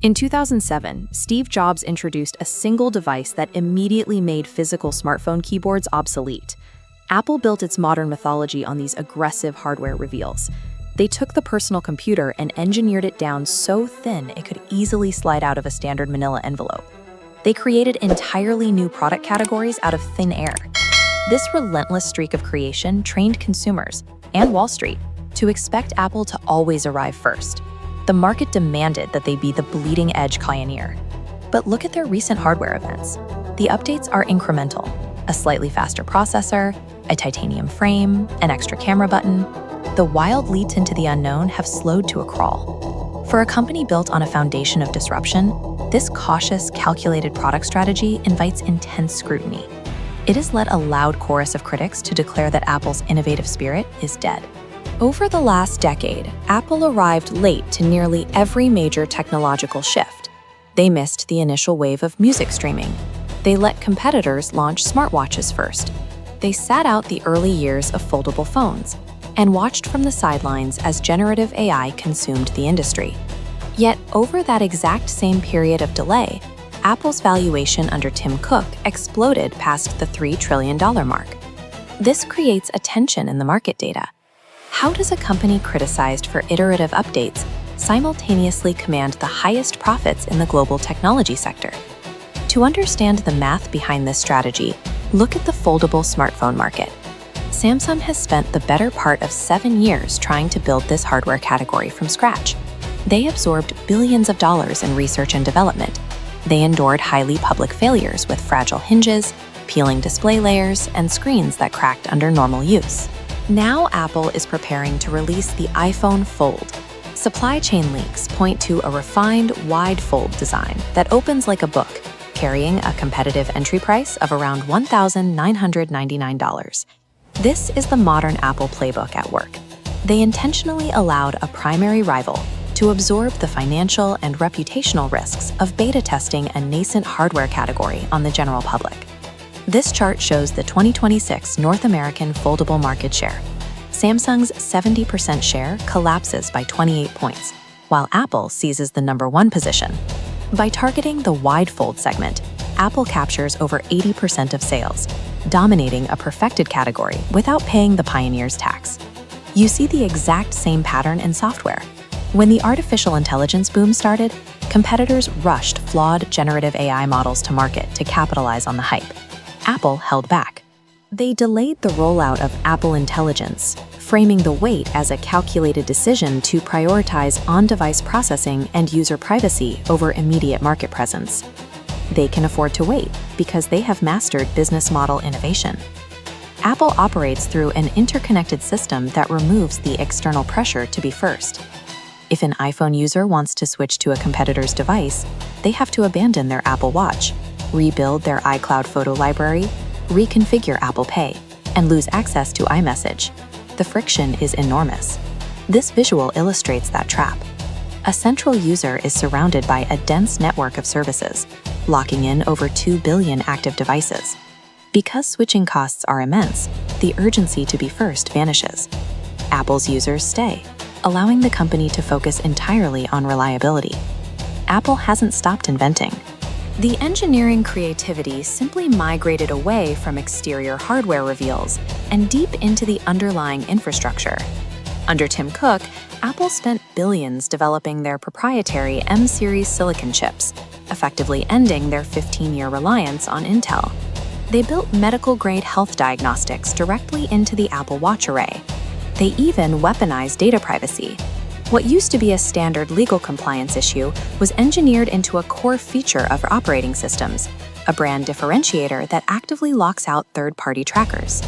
In 2007, Steve Jobs introduced a single device that immediately made physical smartphone keyboards obsolete. Apple built its modern mythology on these aggressive hardware reveals. They took the personal computer and engineered it down so thin it could easily slide out of a standard manila envelope. They created entirely new product categories out of thin air. This relentless streak of creation trained consumers, and Wall Street, to expect Apple to always arrive first. The market demanded that they be the bleeding-edge pioneer. But look at their recent hardware events. The updates are incremental: a slightly faster processor, a titanium frame, an extra camera button. The wild leaps into the unknown have slowed to a crawl. For a company built on a foundation of disruption, this cautious, calculated product strategy invites intense scrutiny. It has led a loud chorus of critics to declare that Apple's innovative spirit is dead. Over the last decade, Apple arrived late to nearly every major technological shift. They missed the initial wave of music streaming. They let competitors launch smartwatches first. They sat out the early years of foldable phones and watched from the sidelines as generative AI consumed the industry. Yet, over that exact same period of delay, Apple's valuation under Tim Cook exploded past the $3 trillion mark. This creates a tension in the market data. How does a company criticized for iterative updates simultaneously command the highest profits in the global technology sector? To understand the math behind this strategy, look at the foldable smartphone market. Samsung has spent the better part of 7 years trying to build this hardware category from scratch. They absorbed billions of dollars in research and development. They endured highly public failures with fragile hinges, peeling display layers, and screens that cracked under normal use. Now Apple is preparing to release the iPhone Fold. Supply chain leaks point to a refined, wide fold design that opens like a book, carrying a competitive entry price of around $1,999. This is the modern Apple playbook at work. They intentionally allowed a primary rival to absorb the financial and reputational risks of beta testing a nascent hardware category on the general public. This chart shows the 2026 North American foldable market share. Samsung's 70% share collapses by 28 points, while Apple seizes the #1 position. By targeting the wide fold segment, Apple captures over 80% of sales, dominating a perfected category without paying the pioneer's tax. You see the exact same pattern in software. When the artificial intelligence boom started, competitors rushed flawed generative AI models to market to capitalize on the hype. Apple held back. They delayed the rollout of Apple Intelligence, framing the wait as a calculated decision to prioritize on-device processing and user privacy over immediate market presence. They can afford to wait because they have mastered business model innovation. Apple operates through an interconnected system that removes the external pressure to be first. If an iPhone user wants to switch to a competitor's device, they have to abandon their Apple Watch, rebuild their iCloud photo library, reconfigure Apple Pay, and lose access to iMessage. The friction is enormous. This visual illustrates that trap. A central user is surrounded by a dense network of services, locking in over 2 billion active devices. Because switching costs are immense, the urgency to be first vanishes. Apple's users stay, allowing the company to focus entirely on reliability. Apple hasn't stopped inventing. The engineering creativity simply migrated away from exterior hardware reveals and deep into the underlying infrastructure. Under Tim Cook, Apple spent billions developing their proprietary M-series silicon chips, effectively ending their 15-year reliance on Intel. They built medical-grade health diagnostics directly into the Apple Watch array. They even weaponized data privacy. What used to be a standard legal compliance issue was engineered into a core feature of operating systems, a brand differentiator that actively locks out third-party trackers.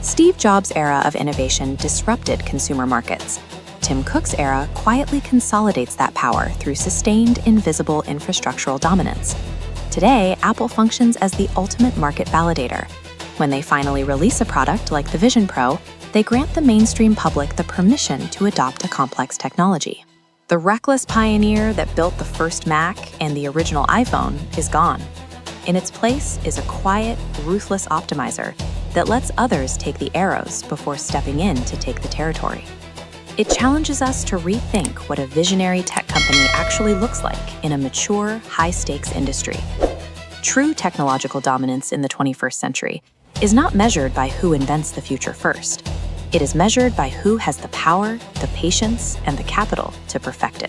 Steve Jobs' era of innovation disrupted consumer markets. Tim Cook's era quietly consolidates that power through sustained, invisible infrastructural dominance. Today, Apple functions as the ultimate market validator. When they finally release a product like the Vision Pro, they grant the mainstream public the permission to adopt a complex technology. The reckless pioneer that built the first Mac and the original iPhone is gone. In its place is a quiet, ruthless optimizer that lets others take the arrows before stepping in to take the territory. It challenges us to rethink what a visionary tech company company actually looks like in a mature, high-stakes industry. True technological dominance in the 21st century is not measured by who invents the future first. It is measured by who has the power, the patience, and the capital to perfect it.